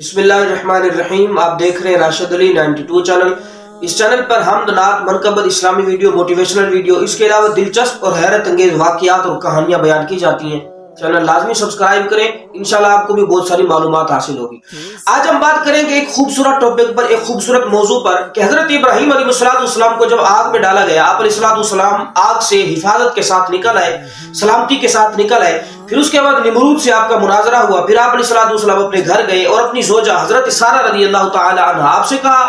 बिस्मिल्लाहिर्रहमानिर्रहीम। आप देख रहे हैं राशिद अली 92 चैनल। इस चैनल पर हम नात मनकबत इस्लामी वीडियो, मोटिवेशनल वीडियो, इसके अलावा दिलचस्प और हैरत अंगेज वाक़ियात और कहानियां बयान की जाती हैं। चैनल लाजमी सब्सक्राइब करें, इंशाल्लाह आपको भी बहुत सारी मालूमात हासिल होगी। आज हम बात करेंगे एक खूबसूरत टॉपिक पर, एक खूबसूरत मौजू पर कि हजरत इब्राहीम अलैहिस्सलाम को जब आग में डाला गया, आप अलैहिस्सलाम आग से हिफाजत के साथ निकल आए, सलामती के साथ निकल आए। फिर उसके बाद निमरूद से आपका मुनाजरा हुआ। फिर आप अलैहिस्सलाम अपने घर गए और अपनी ज़ौजा हजरत सारा रज़ियल्लाहु ताला अन्हा आपसे कहा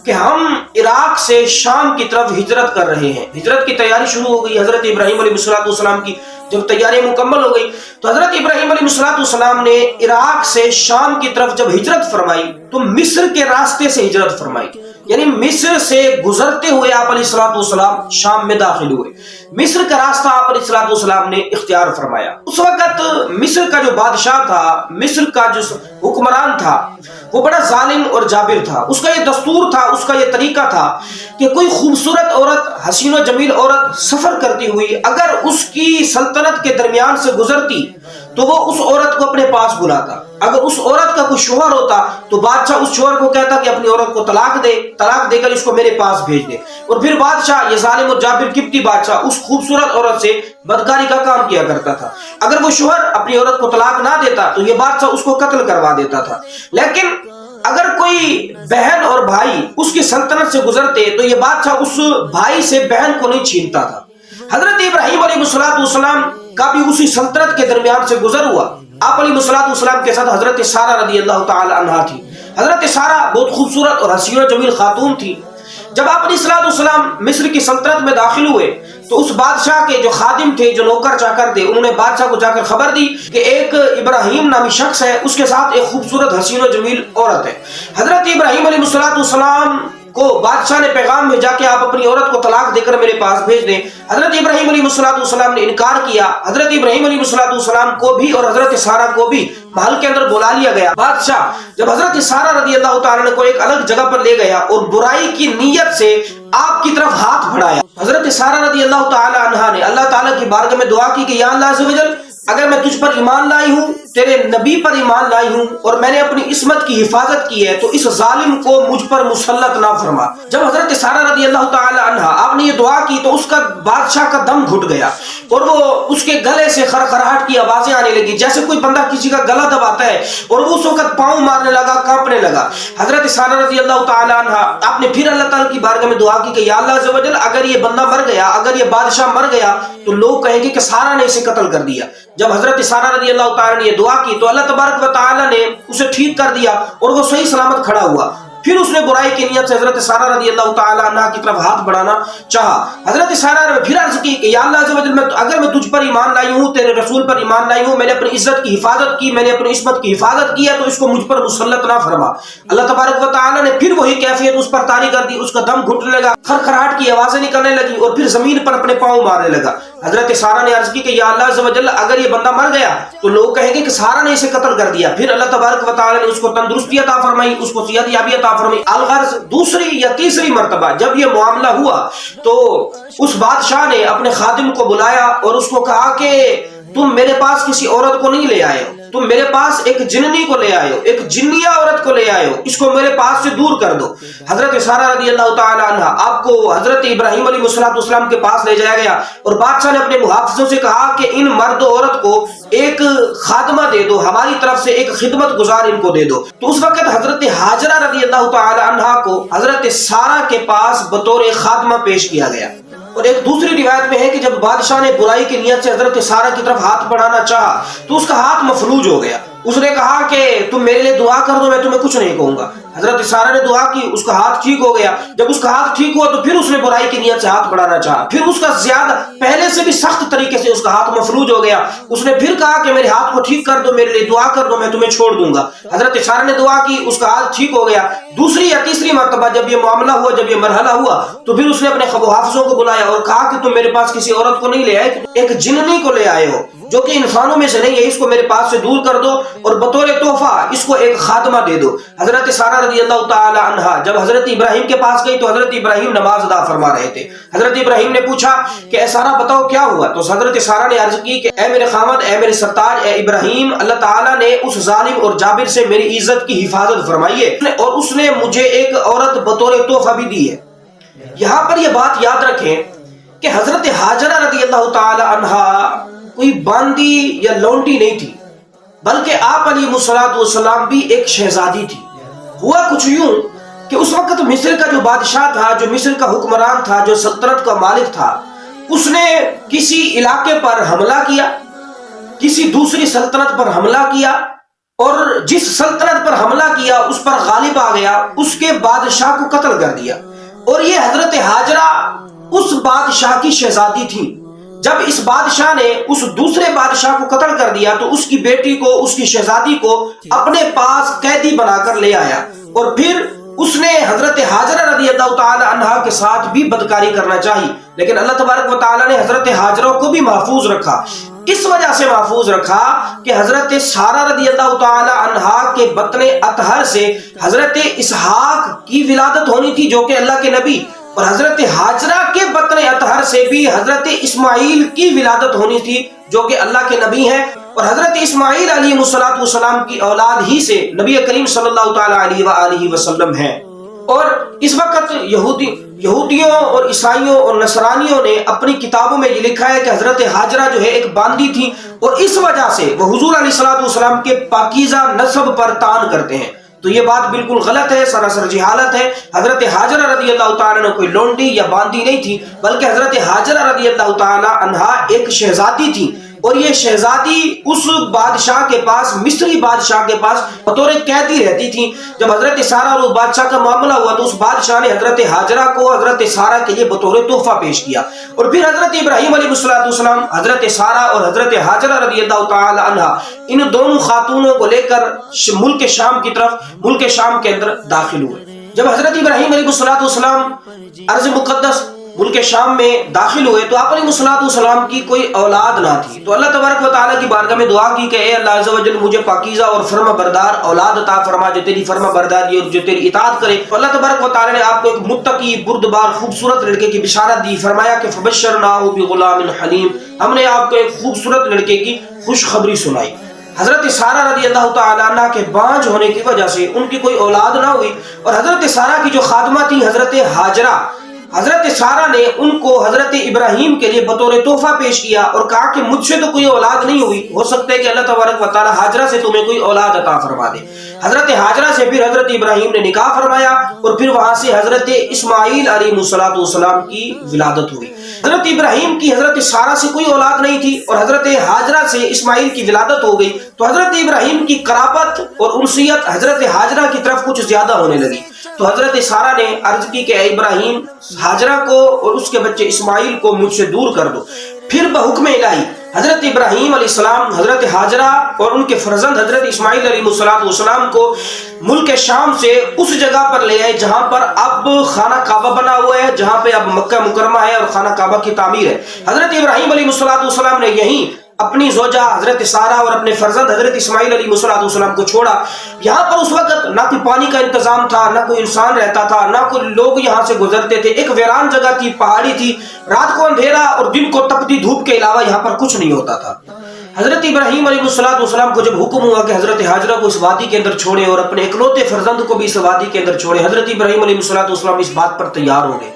कि हम इराक से शाम की तरफ हिजरत कर रहे हैं। हिजरत की तैयारी शुरू हो गई। हजरत इब्राहीम अलैहिस्सलाम की जब तैयारी मुकम्मल हो गई तो हजरत इब्राहीम अलैहिस्सलाम ने इराक से शाम की तरफ जब हिजरत फरमाई तो मिस्र के रास्ते से हिजरत फरमाई, यानी मिस्र से गुजरते हुए आप अलैहिस्सलाम शाम में दाखिल हुए। मिस्र का रास्ता आप अलैहिस्सलाम ने इख्तियार फरमाया। उस वक्त मिस्र का जो बादशाह था, मिस्र का जो हुक्मरान था, वो बड़ा जालिम और जाबिर था। उसका ये दस्तूर था, उसका ये तरीका था कि कोई खूबसूरत औरत, हसीन और जमील औरत सफर करती हुई अगर उसकी सल्तनत के दरमियान से गुजरती तो वो उस औरत को अपने पास बुलाता। अगर उस औरत का कोई शोहर होता तो बादशाह उस शोहर को कहता कि अपनी औरत को तलाक दे, तलाक देकर इसको मेरे पास भेज दे। और फिर बादशाह, ये जालिम और जाबिर किप्ती बादशाह, उस खूबसूरत औरत से बदकारी का काम किया करता था। अगर वो शोहर अपनी औरत को तलाक ना देता तो ये बादशाह उसको कत्ल करवा देता था। लेकिन अगर कोई बहन और भाई उसकी सल्तनत से गुजरते तो ये बादशाह उस भाई से बहन को नहीं छीनता था। हजरत इब्राहीम अलैहिस्सलाम का भी उसी सल्तनत के दरमियान से गुजर हुआ। आप अलैहिस्सलाम के साथ हजरत सारा रज़ियल्लाहु ताला अन्हा थी। हजरत सारा बहुत खूबसूरत और हसीन जमील खातून थी। जब आप अलैहिस्सलाम मिस्र की सल्तनत में दाखिल हुए तो उस बादशाह के जो खादिम थे, जो नौकर चाकर थे, उन्होंने बादशाह को जाकर खबर दी कि एक इब्राहीम नामी शख्स है, उसके साथ एक खूबसूरत हसीन और जमील औरत है। हजरत इब्राहीम अलैहिस्सलाम को बादशाह ने पैगाम भेजा कि आप अपनी औरत को तलाक देकर मेरे पास भेज दें। हजरत इब्राहीम अलैहिस्सलाम ने इनकार किया। हजरत इब्राहीम अलैहिस्सलाम को भी और हजरत सारा को भी महल के अंदर बुला लिया गया। बादशाह जब हजरत सारा रज़ियल्लाहु ताला अन्हा को एक अलग जगह पर ले गया और बुराई की नीयत से आपकी तरफ हाथ बढ़ाया, हजरत सारा रज़ियल्लाहु ताला अन्हा ने अल्लाह ताला की बारगाह में दुआ की कि या अल्लाह अज़्ज़ व जल, अगर मैं तुझ पर ईमान लाई हूँ, तेरे नबी पर ईमान लाई हूँ और मैंने अपनी इस्मत की हिफाजत की है, तो इस जालिम को मुझ पर मुसल्लत ना फरमा। जब हजरत सारा रज़ियल्लाहु ताला अन्हा आपने ये दुआ की तो उसका बादशाह का दम घुट गया और वो उसके गले से खरखराहट की आवाजें आने लगी, जैसे कोई बंदा किसी का गला दबाता है, और वो उस वक्त पाँव मारने लगा, कांपने लगा। हजरत सारा रज़ियल्लाहु ताला अन्हा आपने फिर अल्लाह ताला की बारगाह में दुआ की कि या अल्लाह अज़्ज़ व जल, अगर ये बंदा मर गया, अगर ये बादशाह मर गया तो लोग कहेंगे कि सारा ने इसे कत्ल कर दिया। जब हजरत सारा रज़ियल्लाहु ताला ने ये दुआ की तो अल्लाह तबारक व तआला ने उसे ठीक कर दिया और वो सही सलामत खड़ा हुआ। फिर उसने बुराई की नियत से हजरत सारा रज़ियल्लाहु ताला अन्हा की तरफ हाथ बढ़ाना चाहा। हजरत सारा ने फिर अर्ज की कि या अल्लाह अज़्ज़ व जल, अगर मैं तुझ पर ईमान लाई हूँ, तेरे रसूल पर ईमान लाई हूँ, मैंने अपनी इज्जत की हिफाजत की, मैंने अपनी इस्मत की हिफाजत की है, तो इसको मुझ पर मुसल्लत ना फरमा। अल्लाह तबारक व तआला ने फिर वही कैफियत उस पर तारी कर दी। उसका दम घुटने लगा, खरखराहट की आवाजें निकलने लगी और फिर जमीन पर अपने पाँव मारने लगा। हजरत सारा ने अर्ज की कि या अल्लाह अज़्ज़ व जल, अगर ये बंदा मर गया तो लोग कहेंगे कि सारा ने इसे कत्ल कर दिया। फिर अल्लाह तबारक व तआला ने उसको तंदुरुस्ती अता फरमाई, उसको सेहत याबी अता फरमाई। अलगर्ज दूसरी या तीसरी मर्तबा जब ये मामला हुआ तो उस बादशाह ने अपने खादिम को बुलाया और उसको कहा कि तुम मेरे पास किसी औरत को नहीं ले आए हो, तुम मेरे पास एक जिन्नी को ले आए हो, एक जिन्निया औरत को ले आए हो, इसको मेरे पास से दूर कर दो। हजरत सारा रज़ियल्लाहु ताला अन्हा आपको हजरत इब्राहीम अलैहिस्सलाम के पास ले जाया गया और बादशाह ने अपने मुहाफिजों से कहा कि इन मर्द औरत को एक खादमा दे दो, हमारी तरफ से एक खिदमत गुजार इनको दे दो। तो उस वक्त हजरत हाजरा रज़ियल्लाहु ताला अन्हा को हजरत सारा के पास बतौर खादमा पेश किया गया। और एक दूसरी रिवायत में है कि जब बादशाह ने बुराई की नियत से हजरत सारा की तरफ हाथ बढ़ाना चाहा तो उसका हाथ मफलूज हो गया। उसने कहा कि तुम मेरे लिए दुआ कर दो, मैं तुम्हें कुछ नहीं कहूंगा। हजरत सारा ने दुआ की, उसका हाथ ठीक हो गया। जब उसका हाथ ठीक हुआ तो फिर उसने बुराई की नियत से हाथ बढ़ाना चाहा, फिर उसका ज्यादा पहले से भी सख्त तरीके से उसका हाथ मफलूज हो गया। उसने फिर कहा कि मेरे हाथ को ठीक कर दो, मेरे लिए दुआ कर दो, मैं तुम्हें छोड़ दूंगा। हजरत सारा ने दुआ की, उसका हाथ ठीक हो गया। दूसरी या तीसरी मर्तबा जब ये मामला हुआ, जब ये मरहला हुआ, तो फिर उसने अपने मुहाफिजों को बुलाया और कहा कि तुम मेरे पास किसी औरत को नहीं ले आए, एक जिन्नी को ले आए हो जो कि इंसानों में से नहीं है, इसको मेरे पास से दूर कर दो और बतौर तोहफा इसको एक खादमा दे दो। हजरत सारा رضی اللہ تعالی عنہا جب حضرت ابراہیم کے پاس گئی تو حضرت ابراہیم نماز ادا فرما رہے تھے. حضرت ابراہیم نے پوچھا کہ اے سارہ بتاؤ کیا ہوا؟ تو حضرت سارہ نے عرض کی کہ اے میرے خامد، اے میرے سرتاج، اے ابراہیم، اللہ تعالیٰ نے اس ظالم اور جابر سے میری عزت کی حفاظت فرمائی ہے اور اس نے مجھے ایک عورت بطور تحفہ بھی دی ہے. یہاں پر یہ بات یاد رکھیں کہ حضرت ہاجرہ رضی اللہ تعالی عنہا کوئی باندی یا لونڈی نہیں تھی، بلکہ آپ علیہ الصلوۃ والسلام بھی ایک شہزادی تھی. ہوا کچھ یوں کہ اس وقت مصر کا جو بادشاہ تھا، جو مصر کا حکمران تھا، جو سلطنت کا مالک تھا، اس نے کسی علاقے پر حملہ کیا، کسی دوسری سلطنت پر حملہ کیا، اور جس سلطنت پر حملہ کیا اس پر غالب آ گیا، اس کے بادشاہ کو قتل کر دیا. اور یہ حضرت ہاجرہ اس بادشاہ کی شہزادی تھی. جب اس بادشاہ نے اس دوسرے بادشاہ کو قتل کر دیا تو اس کی بیٹی کو، اس کی شہزادی کو اپنے پاس قیدی بنا کر لے آیا، اور پھر اس نے حضرت ہاجرہ رضی اللہ تعالی عنہا کے ساتھ بھی بدکاری کرنا چاہی، لیکن اللہ تبارک و تعالی نے حضرت ہاجرہ کو بھی محفوظ رکھا. اس وجہ سے محفوظ رکھا کہ حضرت سارہ رضی اللہ تعالی عنہا کے بطن اطہر سے حضرت اسحاق کی ولادت ہونی تھی جو کہ اللہ کے نبی، اور حضرت ہاجرہ کے بطن اطہر سے بھی حضرت اسماعیل کی ولادت ہونی تھی جو کہ اللہ کے نبی ہیں، اور حضرت اسماعیل علیہ الصلوۃ والسلام کی اولاد ہی سے نبی کریم صلی اللہ تعالی علیہ وآلہ وسلم ہیں. اور اس وقت یہودیوں اور عیسائیوں اور نصرانیوں نے اپنی کتابوں میں یہ لکھا ہے کہ حضرت ہاجرہ جو ہے ایک باندی تھی، اور اس وجہ سے وہ حضور علیہ الصلوۃ والسلام کے پاکیزہ نسب پر طعن کرتے ہیں. تو یہ بات بالکل غلط ہے، سراسر جہالت ہے. حضرت ہاجرہ رضی اللہ تعالیٰ عنہ کوئی لونڈی یا باندی نہیں تھی، بلکہ حضرت ہاجرہ رضی اللہ تعالیٰ عنہا ایک شہزادی تھی، اور یہ شہزادی اس بادشاہ کے پاس، مصری بادشاہ کے پاس بطور قیدی رہتی تھی. جب حضرت سارہ اور بادشاہ کا معاملہ ہوا تو اس بادشاہ نے حضرت ہاجرہ کو حضرت سارہ کے لیے بطور تحفہ پیش کیا، اور پھر حضرت ابراہیم علیہ السلام حضرت سارہ اور حضرت ہاجرہ رضی اللہ تعالی عنہا ان دونوں خاتونوں کو لے کر ملک شام کی طرف، ملک شام کے اندر داخل ہوئے. جب حضرت ابراہیم علیہ السلام ارض مقدس ملک شام میں داخل ہوئے تو آپ علیہ السلام کی کوئی اولاد نہ تھی. تو اللہ تبارک و تعالیٰ کی بارگاہ میں دعا کی کہ اے اللہ عز و جل مجھے پاکیزہ اور فرما بردار اولاد عطا فرما جو تیری فرما برداری اور جو تیری اطاعت کرے. تو اللہ تبارک و تعالیٰ نے آپ کو ایک متقی، بردبار، خوبصورت لڑکے کی بشارت دی. فرمایا کہ فبشرناہ بغلام حلیم، ہم نے آپ کو ایک خوبصورت لڑکے کی خوشخبری سنائی. حضرت سارہ رضی اللہ تعالیٰ عنہ کے بانجھ ہونے کی وجہ سے ان کی کوئی اولاد نہ ہوئی، اور حضرت سارہ کی جو خادمہ تھی حضرت ہاجرہ، حضرت سارہ نے ان کو حضرت ابراہیم کے لیے بطور تحفہ پیش کیا اور کہا کہ مجھ سے تو کوئی اولاد نہیں ہوئی، ہو سکتا ہے کہ اللہ تبارک و تعالی ہاجرہ سے تمہیں کوئی اولاد عطا فرما دے. حضرت ہاجرہ سے پھر حضرت ابراہیم نے نکاح فرمایا، اور پھر وہاں سے حضرت اسماعیل علیہ السلام کی ولادت ہوئی. حضرت ابراہیم کی حضرت سارہ سے کوئی اولاد نہیں تھی، اور حضرت ہاجرہ سے اسماعیل کی ولادت ہو گئی. تو حضرت ابراہیم کی قرابت اور انسیت حضرت ہاجرہ کی طرف کچھ زیادہ ہونے لگی. تو حضرت سارہ نے عرض کی کہ اے ابراہیم، ہاجرہ کو اور اس کے بچے اسماعیل کو مجھ سے دور کر دو. پھر بحکم الہی حضرت ابراہیم علیہ السلام حضرت ہاجرہ اور ان کے فرزند حضرت اسماعیل علیہ السلام کو ملک شام سے اس جگہ پر لے آئے جہاں پر اب خانہ کعبہ بنا ہوا ہے، جہاں پہ اب مکہ مکرمہ ہے اور خانہ کعبہ کی تعمیر ہے. حضرت ابراہیم علیہ السلام نے یہیں اپنی زوجہ حضرت سارہ اور اپنے فرزند حضرت اسماعیل علیہ السلام کو چھوڑا. یہاں پر اس وقت نہ کوئی پانی کا انتظام تھا، نہ کوئی انسان رہتا تھا، نہ کوئی لوگ یہاں سے گزرتے تھے. ایک ویران جگہ تھی، پہاڑی تھی، رات کو اندھیرا اور دن کو تپتی دھوپ کے علاوہ یہاں پر کچھ نہیں ہوتا تھا. حضرت ابراہیم علیہ السلام کو جب حکم ہوا کہ حضرت ہاجرہ کو اس وادی کے اندر چھوڑے اور اپنے اکلوتے فرزند کو بھی اس وادی کے اندر چھوڑے، حضرت ابراہیم علیہ السلام اس بات پر تیار ہو گئے.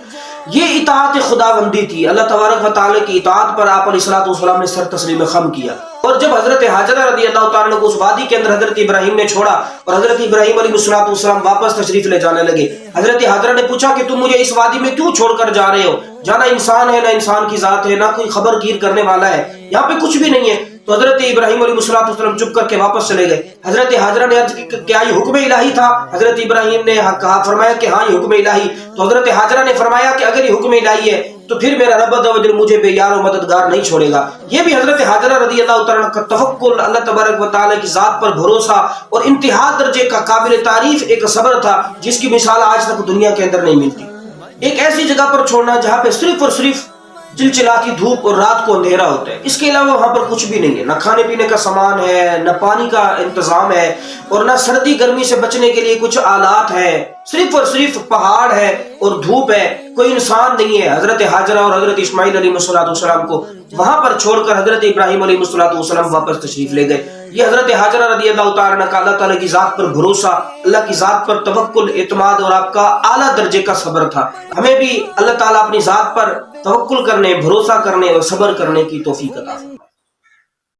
یہ اطاعت خداوندی تھی. اللہ تبارک و تعالی کی اطاعت پر آپ علیہ السلام نے سر تسلیم خم کیا. اور جب حضرت ہاجرہ رضی اللہ تعالیٰ کو اس وادی کے اندر حضرت ابراہیم نے چھوڑا اور حضرت ابراہیم علیہ السلام واپس تشریف لے جانے لگے، حضرت ہاجرہ نے پوچھا کہ تم مجھے اس وادی میں کیوں چھوڑ کر جا رہے ہو؟ جانا انسان ہے، نہ انسان کی ذات ہے، نہ کوئی خبر گیر کرنے والا ہے، یہاں پہ کچھ بھی نہیں ہے. تو حضرت ابراہیم علیہ السلام چپ کر کے واپس چلے گئے. حضرت ہاجرہ نے عرض کی کیا یہ حکم الہی تھا؟ حضرت ابراہیم نے کہا، فرمایا کہ ہاں یہ حکم الہی. تو حضرت ہاجرہ نے فرمایا کہ اگر یہ حکم الہی ہے تو پھر میرا رب عز و جل مجھے بے یار و مددگار نہیں چھوڑے گا. یہ بھی حضرت ہاجرہ رضی اللہ تعالیٰ کا توکل، اللہ تبارک و تعالیٰ کی ذات پر بھروسہ اور انتہا درجے کا قابل تعریف ایک صبر تھا جس کی مثال آج تک دنیا کے اندر نہیں ملتی. ایک ایسی جگہ پر چھوڑنا جہاں پہ صرف اور صرف चिलचिलाती धूप और रात को अंधेरा होता है। इसके अलावा वहां पर कुछ भी नहीं है, न खाने पीने का सामान है, न पानी का इंतजाम है और न सर्दी गर्मी से बचने के लिए कुछ आलात है। सिर्फ और सिर्फ पहाड़ है और धूप है, कोई इंसान नहीं है। हजरत हाजरा और हजरत इस्माइल अलैहिस्सलाम को वहां पर छोड़कर हजरत इब्राहिम अलैहिस्सलाम वापस तशरीफ ले गए। ये हजरत हाजरा रदियल्लाहु ताला अन्हा का अल्लाह ताला की जात पर भरोसा, अल्लाह की जात पर तवक्कुल, एतमाद और आपका आला दर्जे का सब्र था। हमें भी अल्लाह ताला अपनी जात पर तवक्कुल करने, भरोसा करने और सब्र करने की तौफीक अता फरमाए।